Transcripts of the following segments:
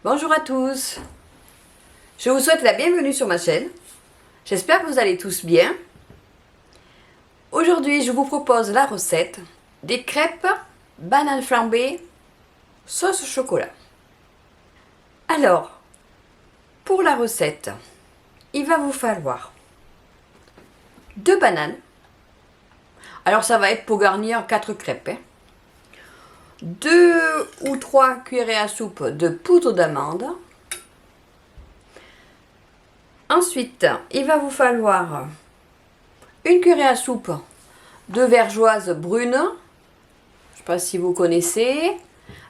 Bonjour à tous, je vous souhaite la bienvenue sur ma chaîne. J'espère que vous allez tous bien. Aujourd'hui, je vous propose la recette des crêpes bananes flambées sauce chocolat. Alors, pour la recette, il va vous falloir 2 bananes. Alors ça va être pour garnir 4 crêpes. 2 ou 3 cuillerées à soupe de poudre d'amande. Ensuite, il va vous falloir une cuillerée à soupe de vergeoise brune. Je ne sais pas si vous connaissez.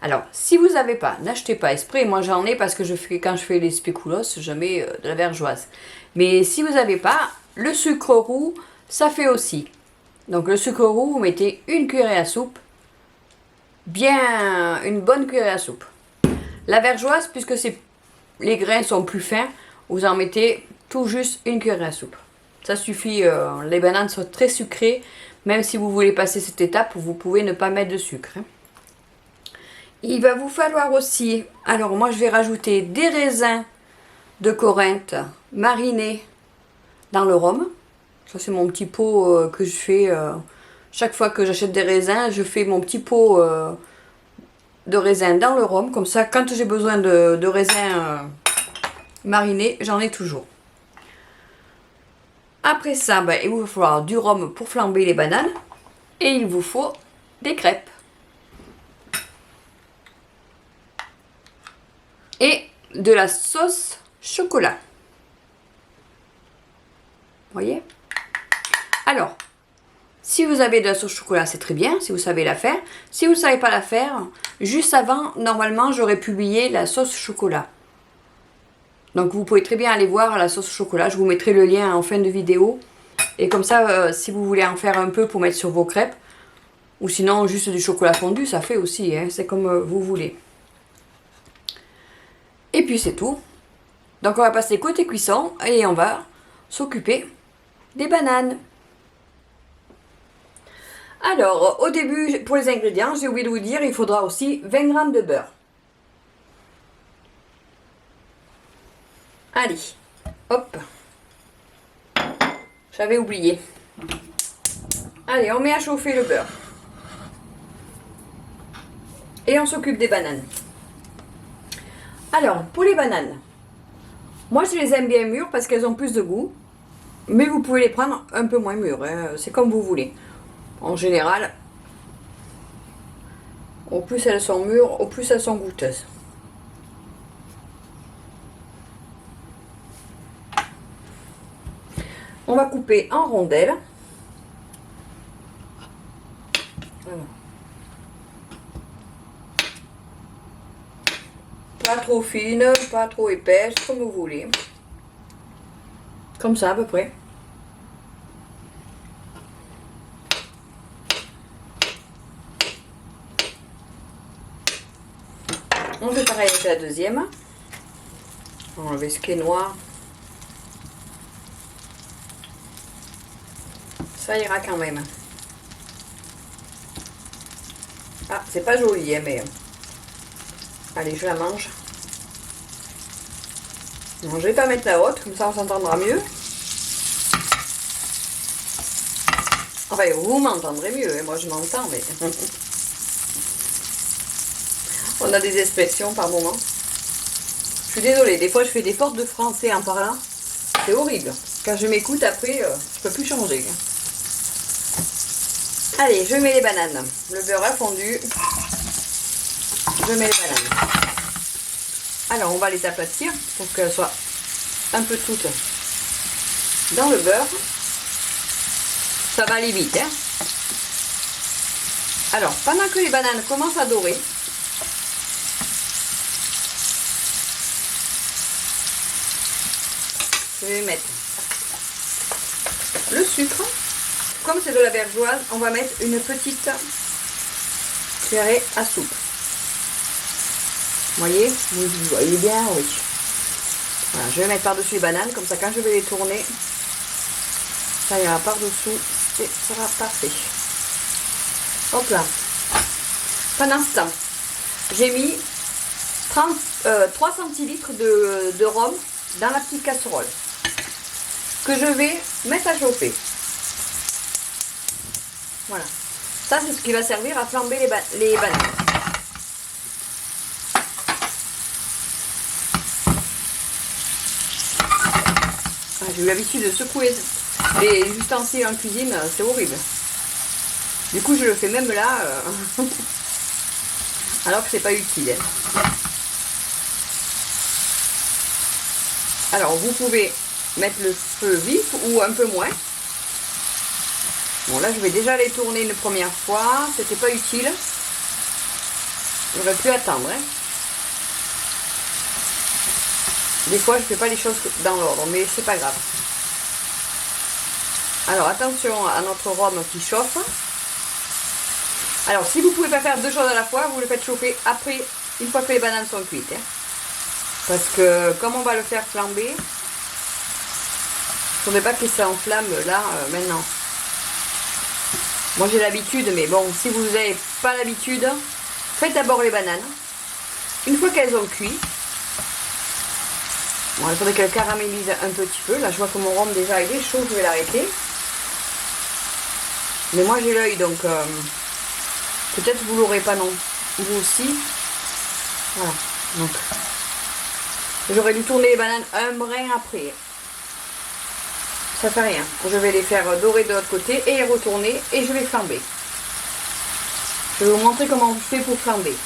Alors, si vous n'avez pas, n'achetez pas exprès. Moi, j'en ai parce que quand je fais les spéculoos, je mets de la vergeoise. Mais si vous n'avez pas, le sucre roux, ça fait aussi. Donc, le sucre roux, vous mettez une cuillerée à soupe. Bien, une bonne cuillerée à soupe. La vergeoise, puisque les grains sont plus fins, vous en mettez tout juste une cuillerée à soupe. Ça suffit, les bananes sont très sucrées. Même si vous voulez passer cette étape, vous pouvez ne pas mettre de sucre. Il va vous falloir aussi, alors moi je vais rajouter des raisins de Corinthe marinés dans le rhum. Ça c'est mon petit pot que je fais chaque fois que j'achète des raisins. Je fais mon petit pot de raisins dans le rhum. Comme ça, quand j'ai besoin de raisins marinés, j'en ai toujours. Après ça, il vous va falloir du rhum pour flamber les bananes. Et il vous faut des crêpes. Et de la sauce chocolat. Vous voyez? Alors, si vous avez de la sauce chocolat, c'est très bien, si vous savez la faire. Si vous ne savez pas la faire, juste avant, normalement, j'aurais publié la sauce chocolat. Donc, vous pouvez très bien aller voir la sauce chocolat. Je vous mettrai le lien en fin de vidéo. Et comme ça, si vous voulez en faire un peu pour mettre sur vos crêpes, ou sinon, juste du chocolat fondu, ça fait aussi, hein, c'est comme vous voulez. Et puis c'est tout. Donc on va passer côté cuisson et on va s'occuper des bananes. Alors au début, pour les ingrédients, j'ai oublié de vous dire, il faudra aussi 20 g de beurre. Allez, hop. J'avais oublié. Allez, on met à chauffer le beurre. Et on s'occupe des bananes. Alors, pour les bananes, moi je les aime bien mûres parce qu'elles ont plus de goût. Mais vous pouvez les prendre un peu moins mûres, hein, c'est comme vous voulez. En général, au plus elles sont mûres, au plus elles sont goûteuses. On va couper en rondelles. Voilà. Pas trop fine, pas trop épaisse, comme vous voulez. Comme ça à peu près. On fait pareil avec la deuxième. On va enlever ce qui est noir. Ça ira quand même. Ah, c'est pas joli, hein, mais... Allez, je la mange. Non, je vais pas mettre la haute, comme ça on s'entendra mieux. Enfin, vous m'entendrez mieux, hein, moi je m'entends, mais... On a des expressions par moment. Je suis désolée, des fois je fais des fautes de français en parlant. C'est horrible. Quand je m'écoute après, je peux plus changer. Allez, je mets les bananes. Le beurre a fondu. Je mets les bananes. Alors, on va les aplatir pour qu'elles soient un peu toutes dans le beurre. Ça va aller vite, hein. Alors, pendant que les bananes commencent à dorer, je vais mettre le sucre. Comme c'est de la vergeoise, on va mettre une petite cuillerée à soupe. Vous voyez? Vous voyez bien, oui. Voilà, je vais mettre par-dessus les bananes, comme ça quand je vais les tourner, ça ira par-dessous et ça sera parfait. Hop là. Pendant ce temps, j'ai mis 3 centilitres de rhum dans la petite casserole que je vais mettre à chauffer. Voilà. Ça, c'est ce qui va servir à flamber les bananes. J'ai eu l'habitude de secouer les ustensiles en cuisine, c'est horrible. Du coup, je le fais même là, alors que c'est pas utile. Alors, vous pouvez mettre le feu vif ou un peu moins. Bon, là, je vais déjà les tourner une première fois. C'était pas utile. J'aurais pu attendre. Hein. Des fois, je fais pas les choses dans l'ordre, mais c'est pas grave. Alors, attention à notre rhum qui chauffe. Alors, si vous pouvez pas faire deux choses à la fois, vous le faites chauffer après, une fois que les bananes sont cuites. Hein. Parce que, comme on va le faire flamber, il ne faudrait pas qu'il s'enflamme là, maintenant. Moi, j'ai l'habitude, mais bon, si vous n'avez pas l'habitude, faites d'abord les bananes. Une fois qu'elles ont cuit, bon, il faudrait qu'elles caramélisent un petit peu. Là, je vois que mon rhum déjà il est chaud, je vais l'arrêter. Mais moi, j'ai l'œil, donc peut-être vous l'aurez pas non. Vous aussi. Voilà. Donc, j'aurais dû tourner les bananes un brin après. Ça fait rien. Je vais les faire dorer de l'autre côté et les retourner et je vais flamber. Je vais vous montrer comment on fait pour flamber.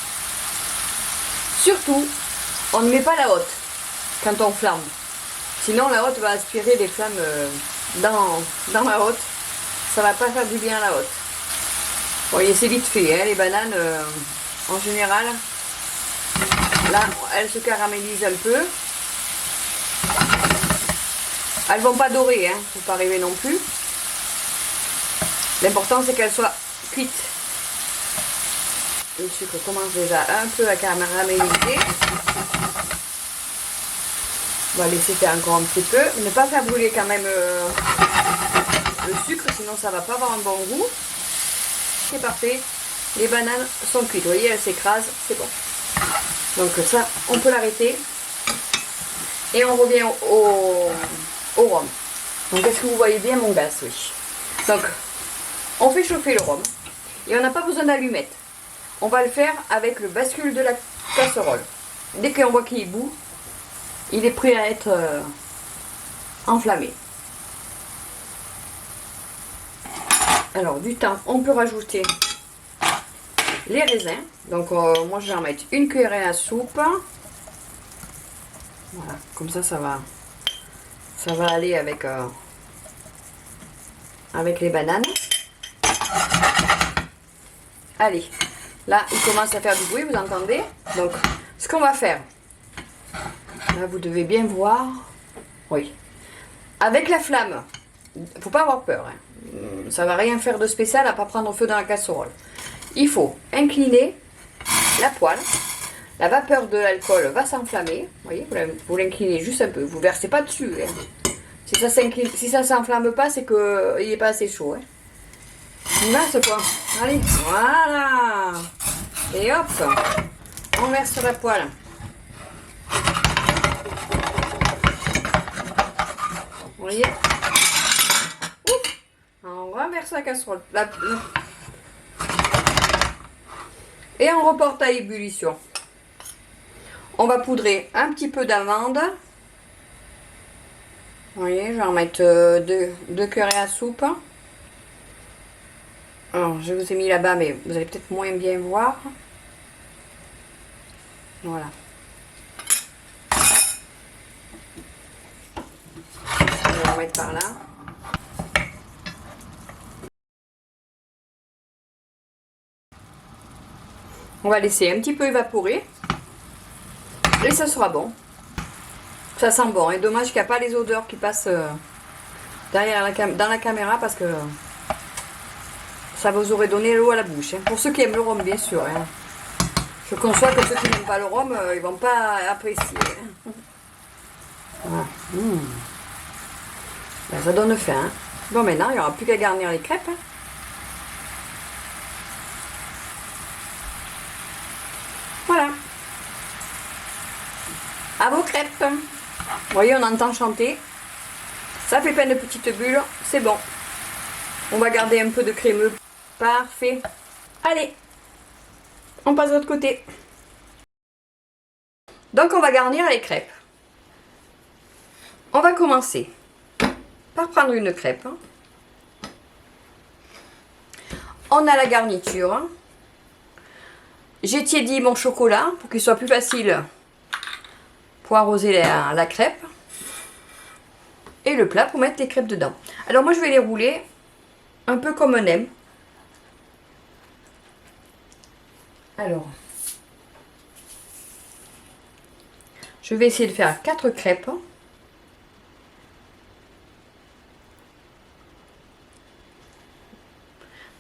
Surtout, on ne met pas la hotte quand on flambe. Sinon, la hotte va aspirer les flammes dans la hotte. Ça va pas faire du bien à la hotte. Vous voyez, c'est vite fait. Hein, les bananes, en général, là, elles se caramélisent un peu. Elles vont pas dorer, hein, faut pas rêver non plus. L'important c'est qu'elles soient cuites. Le sucre commence déjà un peu à caraméliser. On va laisser faire encore un petit peu. Ne pas faire brûler quand même le sucre, sinon ça va pas avoir un bon goût. C'est parfait. Les bananes sont cuites. Vous voyez, elles s'écrasent, c'est bon. Donc ça, on peut l'arrêter. Et on revient au rhum. Donc est-ce que vous voyez bien mon gaz? Oui. Donc on fait chauffer le rhum et on n'a pas besoin d'allumettes. On va le faire avec le bascule de la casserole. Dès qu'on voit qu'il bout, il est prêt à être enflammé. Alors du temps, on peut rajouter les raisins. Donc moi je vais en mettre une cuillerée à soupe. Voilà, comme ça ça va aller avec les bananes. Allez, là il commence à faire du bruit, vous entendez? Donc ce qu'on va faire, là vous devez bien voir, oui, avec la flamme, faut pas avoir peur, hein. Ça va rien faire de spécial à pas prendre feu dans la casserole. Il faut incliner la poêle. La vapeur de l'alcool va s'enflammer. Vous voyez, vous l'inclinez juste un peu. Vous ne versez pas dessus. Hein. Si ça ne s'enflamme pas, c'est qu'il n'est pas assez chaud. Hein. On verse quoi. Allez, voilà. Et hop, on verse sur la poêle. Vous voyez. Ouf. On renverse la casserole. Et on reporte à ébullition. On va poudrer un petit peu d'amande. Vous voyez, je vais en mettre deux cuillerées à soupe. Alors, je vous ai mis là-bas, mais vous allez peut-être moins bien voir. Voilà. Je vais en mettre par là. On va laisser un petit peu évaporer. Et ça sera bon. Ça sent bon. Et dommage qu'il n'y a pas les odeurs qui passent derrière dans la caméra parce que ça vous aurait donné l'eau à la bouche. Hein. Pour ceux qui aiment le rhum, bien sûr. Hein. Je conçois que ceux qui n'aiment pas le rhum, ils vont pas apprécier. Hein. Voilà. Ben, ça donne faim. Hein. Bon, maintenant, il n'y aura plus qu'à garnir les crêpes. Hein. Voilà. crêpes. Vous voyez, on entend chanter. Ça fait plein de petites bulles. C'est bon. On va garder un peu de crémeux. Parfait. Allez, on passe de l'autre côté. Donc, on va garnir les crêpes. On va commencer par prendre une crêpe. On a la garniture. J'ai tiédi mon chocolat pour qu'il soit plus facile pour arroser la crêpe. Et le plat pour mettre les crêpes dedans. Alors moi je vais les rouler un peu comme on aime. Alors, je vais essayer de faire 4 crêpes.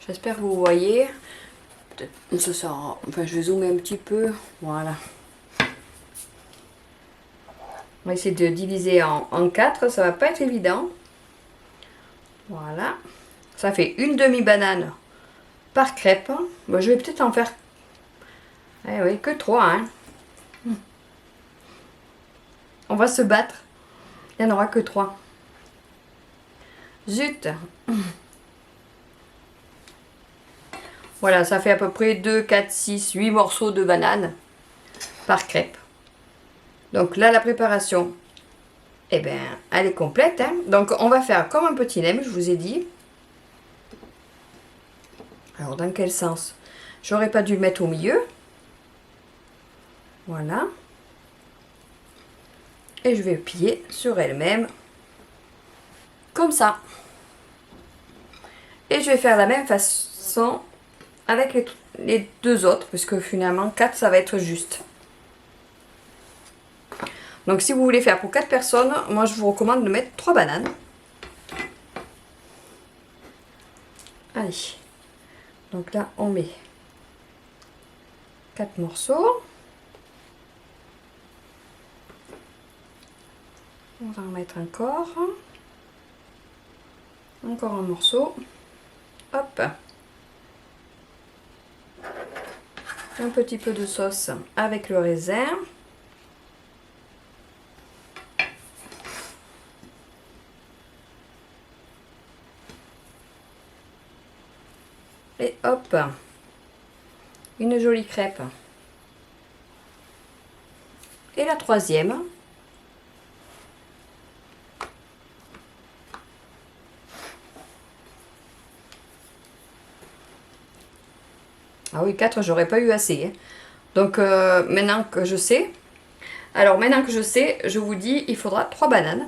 J'espère que vous voyez. Ça sort. Enfin, je vais zoomer un petit peu. Voilà. On va essayer de diviser en 4. Ça va pas être évident. Voilà. Ça fait une demi-banane par crêpe. Bon, je vais peut-être en faire. Eh oui, que 3. Hein. On va se battre. Il n'y en aura que 3. Zut. Voilà, ça fait à peu près 2, 4, 6, 8 morceaux de banane par crêpe. Donc là, la préparation, eh bien, elle est complète. Hein. Donc on va faire comme un petit nem, je vous ai dit. Alors, dans quel sens? J'aurais pas dû le mettre au milieu. Voilà. Et je vais plier sur elle-même. Comme ça. Et je vais faire la même façon avec les 2 autres, puisque finalement 4 ça va être juste. Donc si vous voulez faire pour 4 personnes, moi je vous recommande de mettre 3 bananes. Allez. Donc là on met 4 morceaux. On va en mettre encore. Encore un morceau. Hop. Un petit peu de sauce avec le raisin. Et hop. Une jolie crêpe. Et la troisième. Ah oui, 4, j'aurais pas eu assez. Hein. Donc, maintenant que je sais... Alors, maintenant que je sais, je vous dis, il faudra 3 bananes.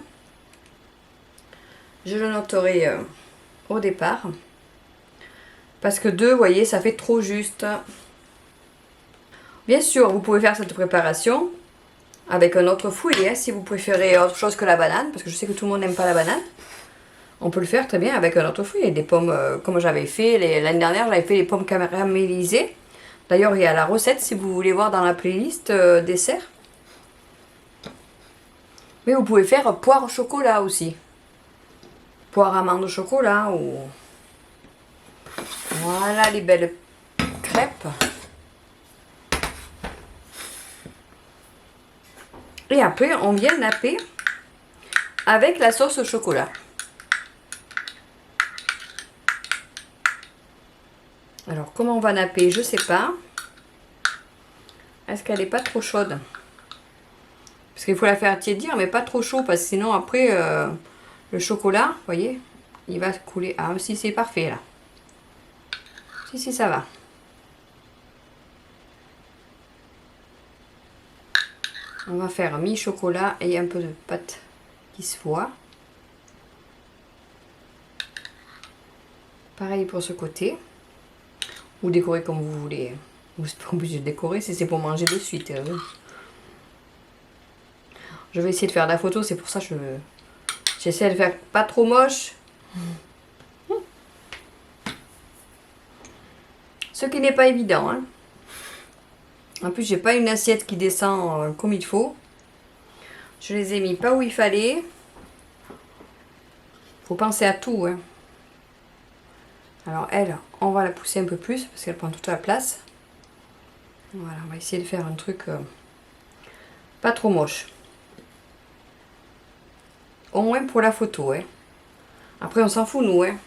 Je le noterai au départ. Parce que 2, vous voyez, ça fait trop juste. Bien sûr, vous pouvez faire cette préparation avec un autre fruit, hein, si vous préférez autre chose que la banane. Parce que je sais que tout le monde n'aime pas la banane. On peut le faire très bien avec un autre fruit. Des pommes, comme j'avais fait l'année dernière, j'avais fait les pommes caramélisées. D'ailleurs, il y a la recette si vous voulez voir dans la playlist dessert. Mais vous pouvez faire poire au chocolat aussi. Poire amande au chocolat ou... Voilà les belles crêpes. Et après, on vient napper avec la sauce au chocolat. Alors, comment on va napper? Je sais pas. Est-ce qu'elle n'est pas trop chaude? Parce qu'il faut la faire tiédir, mais pas trop chaud, parce que sinon, après, le chocolat, vous voyez, il va couler. Ah, si, c'est parfait, là. Si, ça va. On va faire mi-chocolat et un peu de pâte qui se voit. Pareil pour ce côté. Ou décorer comme vous voulez. Vous n'êtes pas obligé de décorer si c'est pour manger de suite. Je vais essayer de faire la photo, c'est pour ça que j'essaie de faire pas trop moche. Ce qui n'est pas évident. Hein. En plus, j'ai pas une assiette qui descend comme il faut. Je les ai mis pas où il fallait. Faut penser à tout. Hein. Alors elle, on va la pousser un peu plus parce qu'elle prend toute la place. Voilà, on va essayer de faire un truc pas trop moche. Au moins pour la photo, hein. Après, on s'en fout, nous, hein.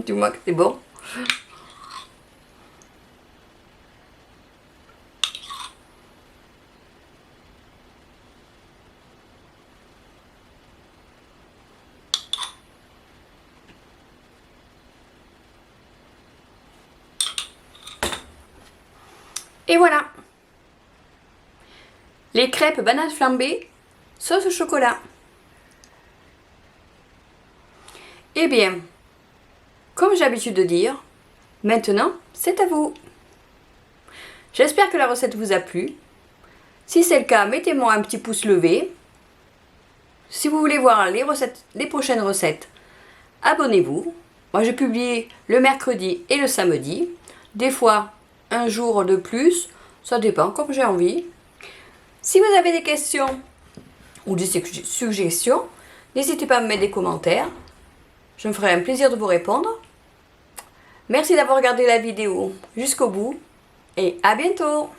Tu vois que c'est bon. Et voilà. Les crêpes bananes flambées, sauce au chocolat. Eh bien, comme j'ai l'habitude de dire, maintenant, c'est à vous. J'espère que la recette vous a plu. Si c'est le cas, mettez-moi un petit pouce levé. Si vous voulez voir les prochaines recettes, abonnez-vous. Moi, je publie le mercredi et le samedi. Des fois, un jour de plus. Ça dépend, comme j'ai envie. Si vous avez des questions ou des suggestions, n'hésitez pas à me mettre des commentaires. Je me ferai un plaisir de vous répondre. Merci d'avoir regardé la vidéo jusqu'au bout et à bientôt!